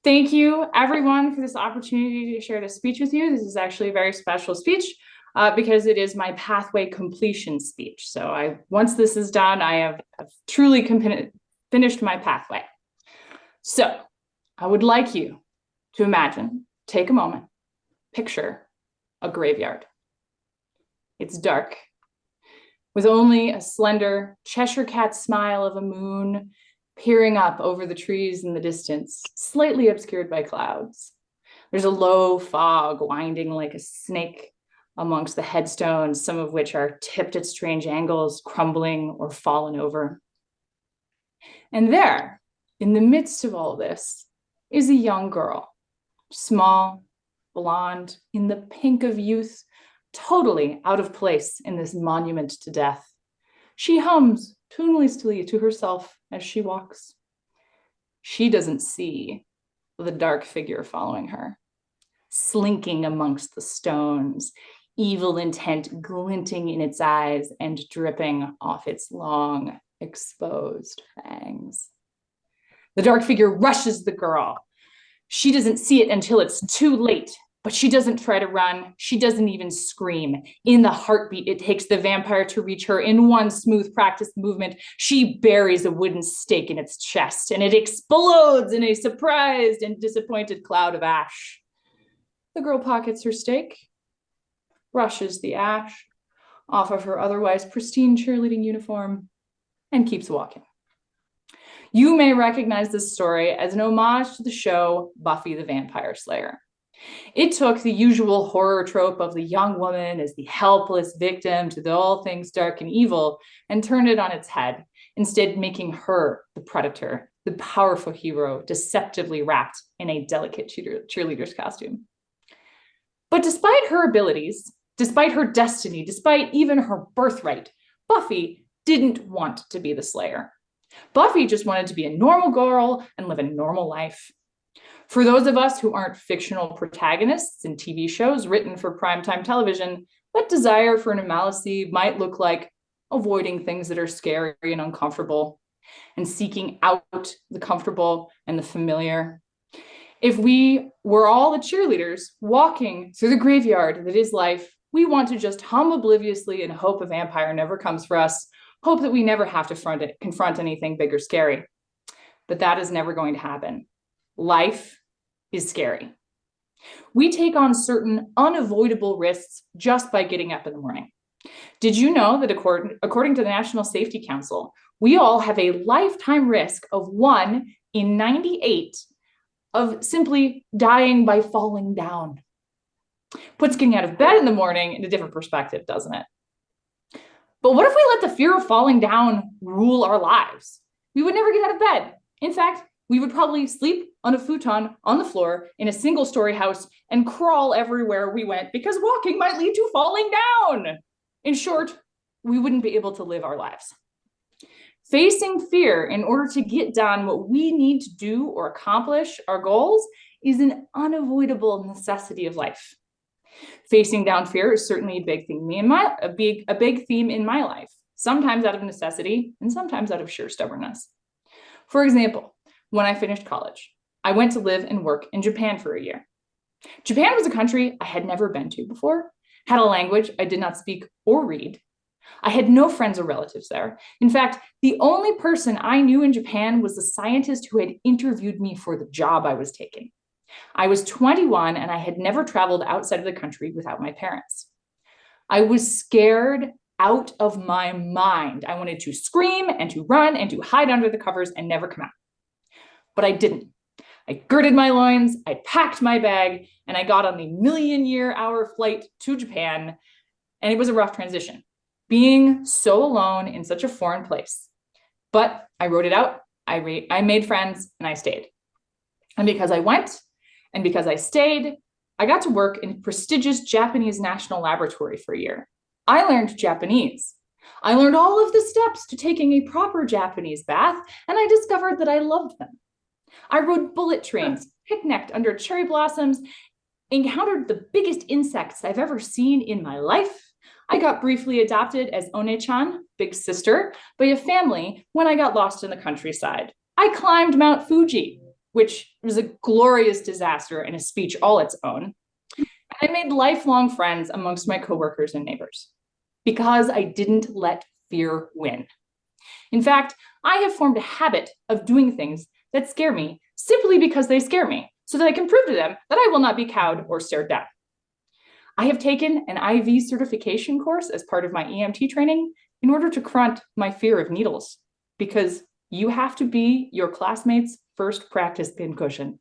Thank you, everyone, for this opportunity to share this speech with you. This is actually a very special speech because it is my pathway completion speech. So once this is done, I have truly finished my pathway. So I would like you to imagine, take a moment, picture a graveyard. It's dark, with only a slender Cheshire cat smile of a moon peering up over the trees in the distance, slightly obscured by clouds. There's a low fog winding like a snake amongst the headstones, some of which are tipped at strange angles, crumbling or fallen over. And there, in the midst of all this, is a young girl, small, blonde, in the pink of youth, totally out of place in this monument to death. She hums tunelessly to herself as she walks. She doesn't see the dark figure following her, slinking amongst the stones, evil intent glinting in its eyes and dripping off its long, exposed fangs. The dark figure rushes the girl. She doesn't see it until it's too late, but she doesn't try to run. She doesn't even scream. In the heartbeat it takes the vampire to reach her, in one smooth practiced movement, she buries a wooden stake in its chest, and it explodes in a surprised and disappointed cloud of ash. The girl pockets her stake, brushes the ash off of her otherwise pristine cheerleading uniform, and keeps walking. You may recognize this story as an homage to the show Buffy the Vampire Slayer. It took the usual horror trope of the young woman as the helpless victim to all things dark and evil and turned it on its head, instead making her the predator, the powerful hero deceptively wrapped in a delicate cheerleader's costume. But despite her abilities, despite her destiny, despite even her birthright, Buffy didn't want to be the Slayer. Buffy just wanted to be a normal girl and live a normal life. For those of us who aren't fictional protagonists in TV shows written for primetime television, that desire for normalcy might look like avoiding things that are scary and uncomfortable and seeking out the comfortable and the familiar. If we were all the cheerleaders walking through the graveyard that is life, we want to just hum obliviously and hope a vampire never comes for us, hope that we never have to confront anything big or scary. But that is never going to happen. Life is scary. We take on certain unavoidable risks just by getting up in the morning. Did you know that according to the National Safety Council, we all have a lifetime risk of 1 in 98 of simply dying by falling down? Puts getting out of bed in the morning in a different perspective, doesn't it? But what if we let the fear of falling down rule our lives? We would never get out of bed. In fact, we would probably sleep on a futon on the floor in a single-story house and crawl everywhere we went because walking might lead to falling down. In short, we wouldn't be able to live our lives. Facing fear in order to get done what we need to do or accomplish our goals is an unavoidable necessity of life. Facing down fear is certainly a big theme in my life, sometimes out of necessity and sometimes out of sheer stubbornness. For example, when I finished college, I went to live and work in Japan for a year. Japan was a country I had never been to before, had a language I did not speak or read. I had no friends or relatives there. In fact, the only person I knew in Japan was the scientist who had interviewed me for the job I was taking. I was 21 and I had never traveled outside of the country without my parents. I was scared out of my mind. I wanted to scream and to run and to hide under the covers and never come out. But I didn't. I girded my loins, I packed my bag, and I got on the million-year-hour flight to Japan, and it was a rough transition, being so alone in such a foreign place. But I wrote it out, I made friends, and I stayed. And because I went, and because I stayed, I got to work in a prestigious Japanese national laboratory for a year. I learned Japanese. I learned all of the steps to taking a proper Japanese bath, and I discovered that I loved them. I rode bullet trains, picnicked under cherry blossoms, encountered the biggest insects I've ever seen in my life. I got briefly adopted as One-chan, big sister, by a family when I got lost in the countryside. I climbed Mount Fuji, which was a glorious disaster and a speech all its own. And I made lifelong friends amongst my coworkers and neighbors because I didn't let fear win. In fact, I have formed a habit of doing things that scare me simply because they scare me, so that I can prove to them that I will not be cowed or stared down. I have taken an IV certification course as part of my EMT training in order to confront my fear of needles, because you have to be your classmates' first practice pincushion.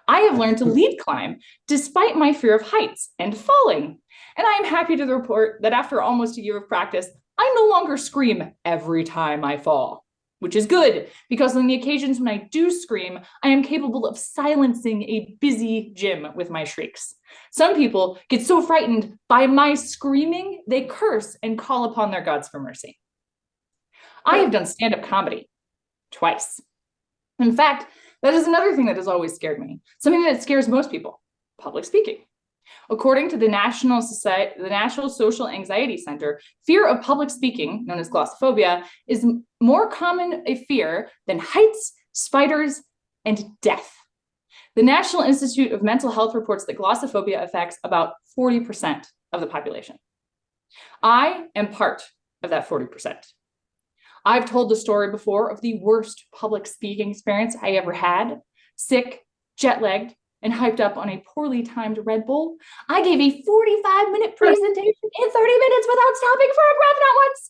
I have learned to lead climb despite my fear of heights and falling. And I am happy to report that after almost a year of practice, I no longer scream every time I fall, which is good because on the occasions when I do scream, I am capable of silencing a busy gym with my shrieks. Some people get so frightened by my screaming, they curse and call upon their gods for mercy. I have done stand-up comedy twice. In fact, that is another thing that has always scared me, something that scares most people: public speaking. According to the National Social Anxiety Center, fear of public speaking, known as glossophobia, is more common a fear than heights, spiders, and death. The National Institute of Mental Health reports that glossophobia affects about 40% of the population. I am part of that 40%. I've told the story before of the worst public speaking experience I ever had: sick, jet-lagged, and hyped up on a poorly timed Red Bull. I gave a 45-minute presentation in 30 minutes without stopping for a breath, not once.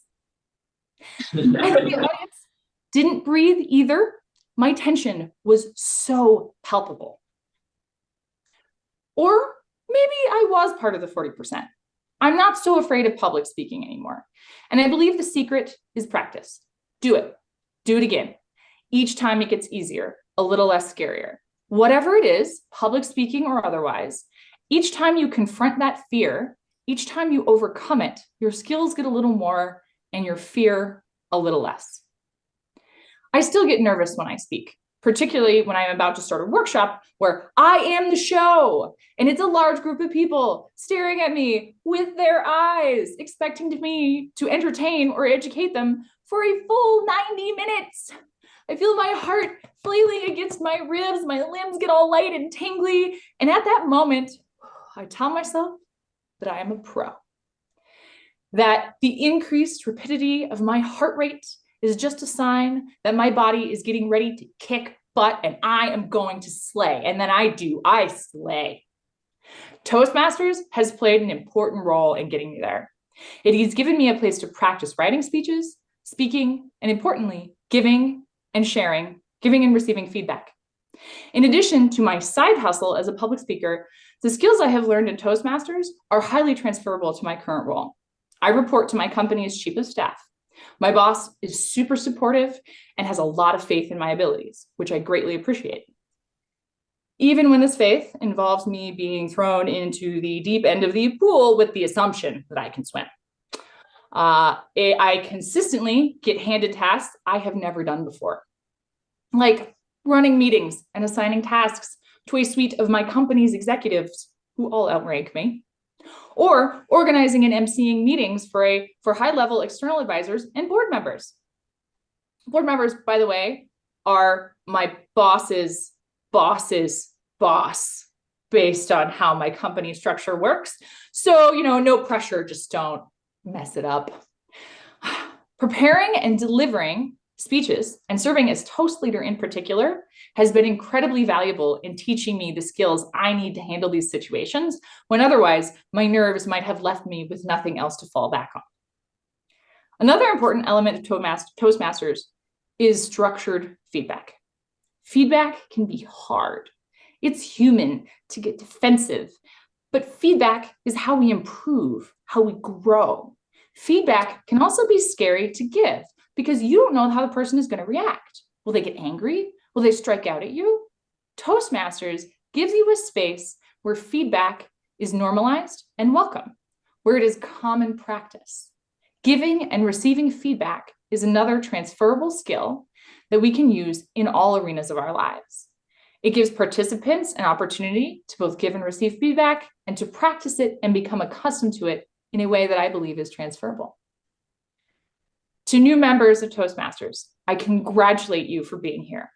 And the audience didn't breathe either. My tension was so palpable. Or maybe I was part of the 40%. I'm not so afraid of public speaking anymore. And I believe the secret is practice. Do it. Do it again. Each time it gets easier, a little less scarier. Whatever it is, public speaking or otherwise, each time you confront that fear, each time you overcome it, your skills get a little more and your fear a little less. I still get nervous when I speak, particularly when I'm about to start a workshop where I am the show and it's a large group of people staring at me with their eyes, expecting me to entertain or educate them for a full 90 minutes. I feel my heart flailing against my ribs, my limbs get all light and tingly, and at that moment, I tell myself that I am a pro. That the increased rapidity of my heart rate is just a sign that my body is getting ready to kick butt and I am going to slay. And then I slay. Toastmasters has played an important role in getting me there. It has given me a place to practice writing speeches, speaking, and importantly, giving and sharing, giving and receiving feedback. In addition to my side hustle as a public speaker, the skills I have learned in Toastmasters are highly transferable to my current role. I report to my company's chief of staff. My boss is super supportive and has a lot of faith in my abilities, which I greatly appreciate. Even when this faith involves me being thrown into the deep end of the pool with the assumption that I can swim. I consistently get handed tasks I have never done before, like running meetings and assigning tasks to a suite of my company's executives who all outrank me, or organizing and emceeing meetings for high-level external advisors and board members. Board members, by the way, are my boss's boss based on how my company structure works. So, no pressure, just don't mess it up. Preparing and delivering speeches and serving as toast leader in particular has been incredibly valuable in teaching me the skills I need to handle these situations when otherwise my nerves might have left me with nothing else to fall back on. Another important element of Toastmasters is structured feedback. Feedback can be hard. It's human to get defensive, but feedback is how we improve, how we grow. Feedback can also be scary to give because you don't know how the person is going to react. Will they get angry? Will they strike out at you? Toastmasters gives you a space where feedback is normalized and welcome, where it is common practice. Giving and receiving feedback is another transferable skill that we can use in all arenas of our lives. It gives participants an opportunity to both give and receive feedback and to practice it and become accustomed to it in a way that I believe is transferable. To new members of Toastmasters, I congratulate you for being here.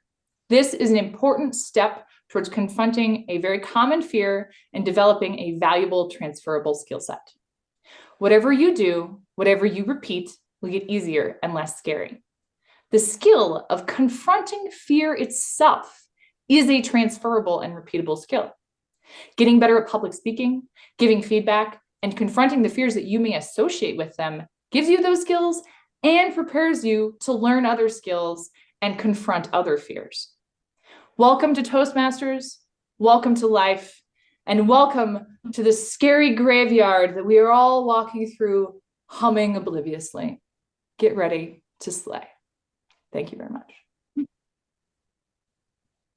This is an important step towards confronting a very common fear and developing a valuable transferable skill set. Whatever you do, whatever you repeat, will get easier and less scary. The skill of confronting fear itself is a transferable and repeatable skill. Getting better at public speaking, giving feedback, and confronting the fears that you may associate with them gives you those skills and prepares you to learn other skills and confront other fears. Welcome to Toastmasters, welcome to life, and welcome to the scary graveyard that we are all walking through, humming obliviously. Get ready to slay. Thank you very much.